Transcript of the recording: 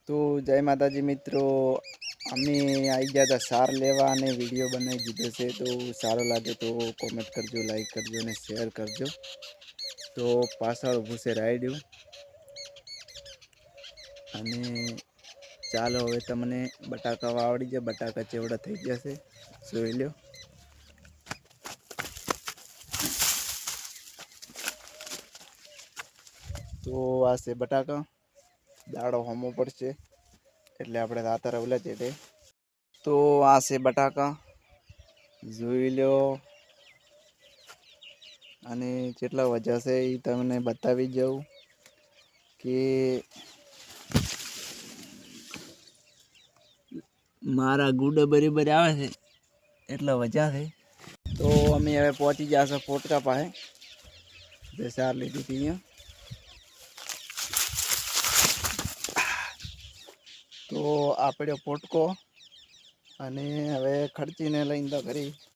तो जय माताजी मित्रों, अमे आई गया था सार लेवा ने वीडियो बनाई दीधो से। तो सारो लागे तो कॉमेंट करजो, लाइक करजो ने शेयर करजो। तो पाछळ ऊभुं छे रायड्युं अने चालो हवे तमने बटाका वावड़ी जे बटाका चेवड़ा थई गया छे, जोई ल्यो। तो आ छे बटाका, दाड़ो होमो पड़शे એટલે આપણે રાતર ઓલા છે। તો આ છે બટાકા, જોઈ લ્યો અને કેટલા વજ્યા છે એ તમને બતાવી જાઉં કે મારા ગુડા બરાબર આવે છે એટલા વજ્યા છે। તો અમે હવે પહોંચી ગયા છે પોટકા પાસે, જે સાર લીધી હતી અહીંયા। તો આ પડ્યો પોટકો અને હવે ખર્ચીને લઈને તો ઘરે